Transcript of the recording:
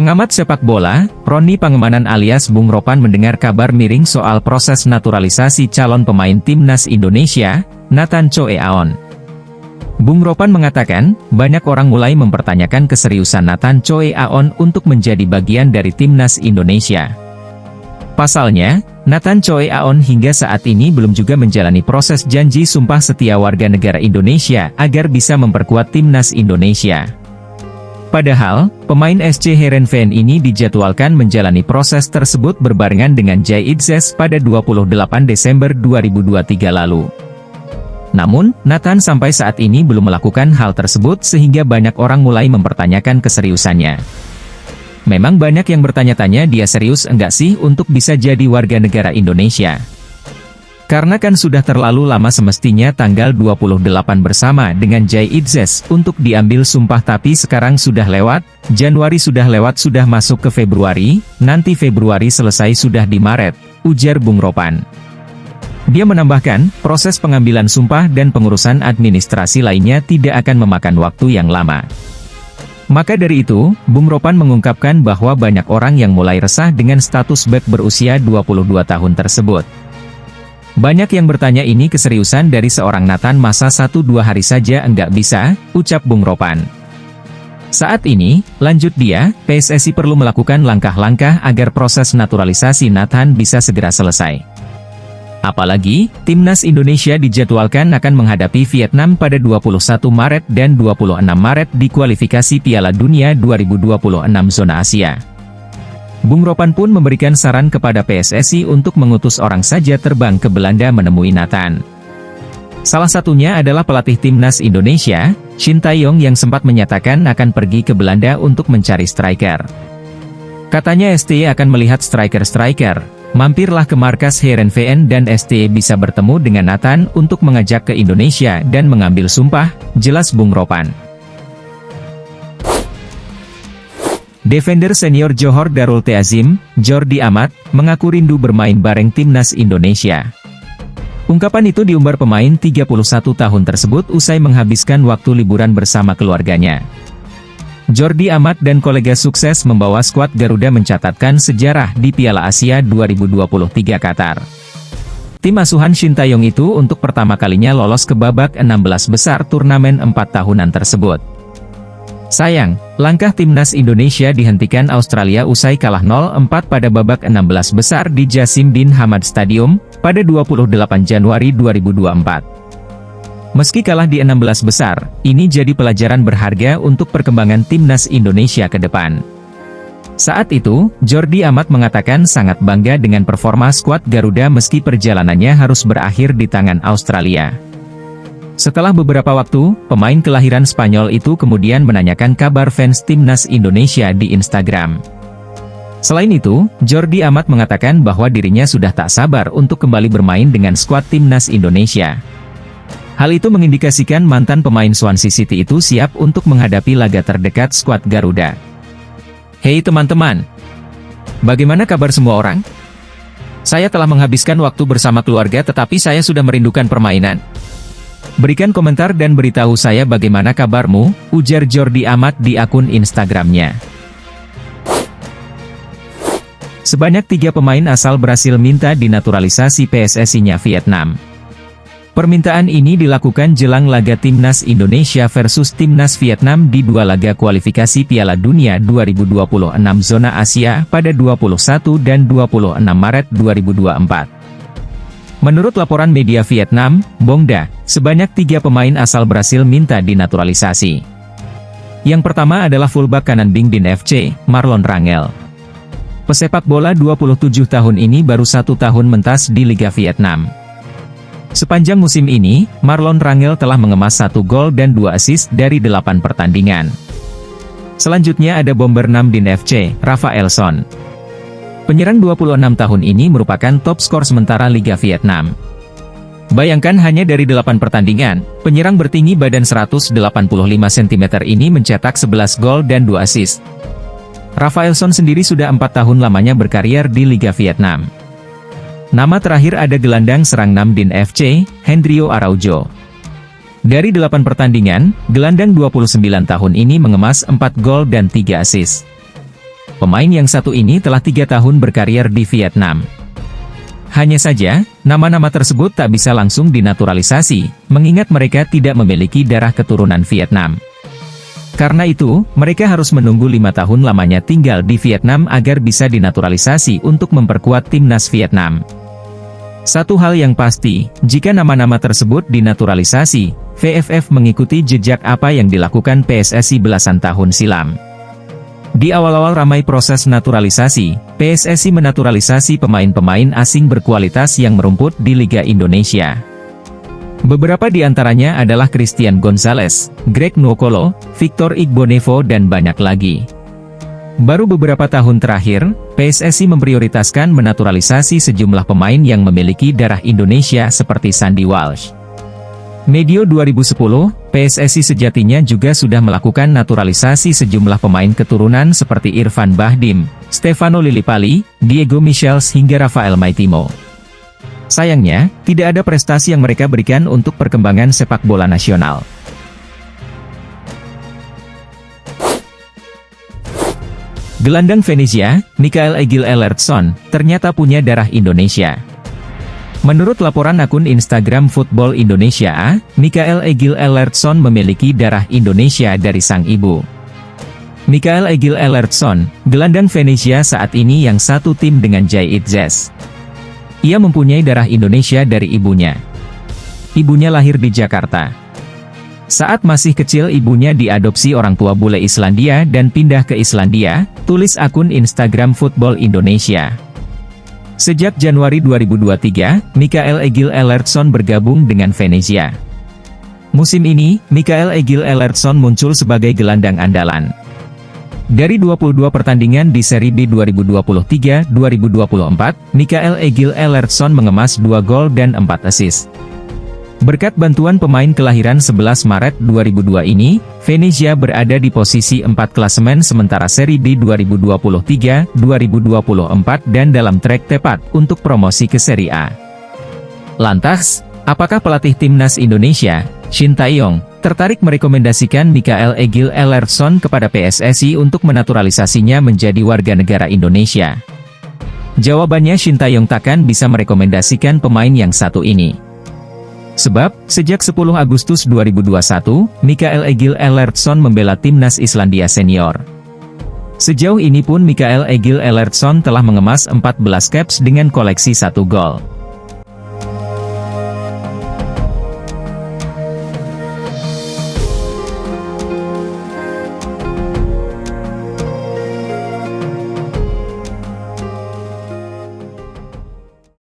Pengamat sepak bola, Roni Pangemanan alias Bung Ropan mendengar kabar miring soal proses naturalisasi calon pemain timnas Indonesia, Nathan Choe Aon. Bung Ropan mengatakan, banyak orang mulai mempertanyakan keseriusan Nathan Choe Aon untuk menjadi bagian dari timnas Indonesia. Pasalnya, Nathan Choe Aon hingga saat ini belum juga menjalani proses janji sumpah setia warga negara Indonesia agar bisa memperkuat timnas Indonesia. Padahal, pemain SC Heerenveen ini dijadwalkan menjalani proses tersebut berbarengan dengan Jay Itzes pada 28 Desember 2023 lalu. Namun, Nathan sampai saat ini belum melakukan hal tersebut sehingga banyak orang mulai mempertanyakan keseriusannya. Memang banyak yang bertanya-tanya dia serius enggak sih untuk bisa jadi warga negara Indonesia. Karena kan sudah terlalu lama semestinya tanggal 28 bersama dengan Jay Itzes untuk diambil sumpah tapi sekarang sudah lewat, Januari sudah lewat sudah masuk ke Februari, nanti Februari selesai sudah di Maret, ujar Bung Ropan. Dia menambahkan, proses pengambilan sumpah dan pengurusan administrasi lainnya tidak akan memakan waktu yang lama. Maka dari itu, Bung Ropan mengungkapkan bahwa banyak orang yang mulai resah dengan status bek berusia 22 tahun tersebut. Banyak yang bertanya ini keseriusan dari seorang Nathan masa 1-2 hari saja enggak bisa, ucap Bung Ropan. Saat ini, lanjut dia, PSSI perlu melakukan langkah-langkah agar proses naturalisasi Nathan bisa segera selesai. Apalagi, timnas Indonesia dijadwalkan akan menghadapi Vietnam pada 21 Maret dan 26 Maret di kualifikasi Piala Dunia 2026 zona Asia. Bung Ropan pun memberikan saran kepada PSSI untuk mengutus orang saja terbang ke Belanda menemui Nathan. Salah satunya adalah pelatih timnas Indonesia, Shin Tae-yong yang sempat menyatakan akan pergi ke Belanda untuk mencari striker. Katanya STY akan melihat striker-striker, mampirlah ke markas Heerenveen dan STY bisa bertemu dengan Nathan untuk mengajak ke Indonesia dan mengambil sumpah, jelas Bung Ropan. Defender senior Johor Darul Teazim, Jordi Amat, mengaku rindu bermain bareng timnas Indonesia. Ungkapan itu diumbar pemain 31 tahun tersebut usai menghabiskan waktu liburan bersama keluarganya. Jordi Amat dan kolega sukses membawa skuad Garuda mencatatkan sejarah di Piala Asia 2023 Qatar. Tim asuhan Shin Tae-yong itu untuk pertama kalinya lolos ke babak 16 besar turnamen 4 tahunan tersebut. Sayang, langkah timnas Indonesia dihentikan Australia usai kalah 0-4 pada babak 16 besar di Jassim bin Hamad Stadium, pada 28 Januari 2024. Meski kalah di 16 besar, ini jadi pelajaran berharga untuk perkembangan timnas Indonesia ke depan. Saat itu, Jordi Amat mengatakan sangat bangga dengan performa skuad Garuda meski perjalanannya harus berakhir di tangan Australia. Setelah beberapa waktu, pemain kelahiran Spanyol itu kemudian menanyakan kabar fans timnas Indonesia di Instagram. Selain itu, Jordi Amat mengatakan bahwa dirinya sudah tak sabar untuk kembali bermain dengan skuad timnas Indonesia. Hal itu mengindikasikan mantan pemain Swansea City itu siap untuk menghadapi laga terdekat skuad Garuda. Hei teman-teman! Bagaimana kabar semua orang? Saya telah menghabiskan waktu bersama keluarga tetapi saya sudah merindukan permainan. Berikan komentar dan beritahu saya bagaimana kabarmu, ujar Jordi Amat di akun Instagramnya. Sebanyak 3 pemain asal Brasil minta dinaturalisasi PSSI-nya Vietnam. Permintaan ini dilakukan jelang laga Timnas Indonesia versus Timnas Vietnam di 2 laga kualifikasi Piala Dunia 2026 zona Asia pada 21 dan 26 Maret 2024. Menurut laporan media Vietnam, Bongda, sebanyak 3 pemain asal Brasil minta dinaturalisasi. Yang pertama adalah fullback kanan Binh Dinh FC, Marlon Rangel. Pesepak bola 27 tahun ini baru 1 tahun mentas di Liga Vietnam. Sepanjang musim ini, Marlon Rangel telah mengemas 1 gol dan 2 assist dari 8 pertandingan. Selanjutnya ada bomber Nam Dinh FC, Rafael Son. Penyerang 26 tahun ini merupakan top skor sementara Liga Vietnam. Bayangkan hanya dari 8 pertandingan, penyerang bertinggi badan 185 cm ini mencetak 11 gol dan 2 assist. Rafael Son sendiri sudah 4 tahun lamanya berkarier di Liga Vietnam. Nama terakhir ada gelandang serang Nam Dinh FC, Hendrio Araujo. Dari 8 pertandingan, gelandang 29 tahun ini mengemas 4 gol dan 3 assist. Pemain yang satu ini telah 3 tahun berkarir di Vietnam. Hanya saja, nama-nama tersebut tak bisa langsung dinaturalisasi, mengingat mereka tidak memiliki darah keturunan Vietnam. Karena itu, mereka harus menunggu 5 tahun lamanya tinggal di Vietnam agar bisa dinaturalisasi untuk memperkuat timnas Vietnam. Satu hal yang pasti, jika nama-nama tersebut dinaturalisasi, VFF mengikuti jejak apa yang dilakukan PSSI belasan tahun silam. Di awal-awal ramai proses naturalisasi, PSSI menaturalisasi pemain-pemain asing berkualitas yang merumput di Liga Indonesia. Beberapa di antaranya adalah Christian Gonzalez, Greg Nwokolo, Victor Igbonevo dan banyak lagi. Baru beberapa tahun terakhir, PSSI memprioritaskan menaturalisasi sejumlah pemain yang memiliki darah Indonesia seperti Sandy Walsh. Medio 2010, PSSI sejatinya juga sudah melakukan naturalisasi sejumlah pemain keturunan seperti Irfan Bahdim, Stefano Lillipali, Diego Michels hingga Rafael Maitimo. Sayangnya, tidak ada prestasi yang mereka berikan untuk perkembangan sepak bola nasional. Gelandang Venezia, Mikael Egil Elertson, ternyata punya darah Indonesia. Menurut laporan akun Instagram Football Indonesia, Mikael Egil Elertson memiliki darah Indonesia dari sang ibu. Mikael Egil Elertson, gelandang Venezia saat ini yang satu tim dengan Jay Itzes. Ia mempunyai darah Indonesia dari ibunya. Ibunya lahir di Jakarta. Saat masih kecil ibunya diadopsi orang tua bule Islandia dan pindah ke Islandia, tulis akun Instagram Football Indonesia. Sejak Januari 2023, Mikael Egil Elertson bergabung dengan Venezia. Musim ini, Mikael Egil Elertson muncul sebagai gelandang andalan. Dari 22 pertandingan di Serie B 2023-2024, Mikael Egil Elertson mengemas 2 gol dan 4 assist. Berkat bantuan pemain kelahiran 11 Maret 2002 ini, Venezia berada di posisi 4 klasemen sementara Serie B 2023-2024 dan dalam trek tepat untuk promosi ke Serie A. Lantas, apakah pelatih timnas Indonesia, Shin Tae-yong, tertarik merekomendasikan Mikael Egil Elertson kepada PSSI untuk menaturalisasinya menjadi warga negara Indonesia? Jawabannya Shin Tae-yong takkan bisa merekomendasikan pemain yang satu ini. Sebab, sejak 10 Agustus 2021, Mikael Egil Elertson membela timnas Islandia senior. Sejauh ini pun Mikael Egil Elertson telah mengemas 14 caps dengan koleksi 1 gol.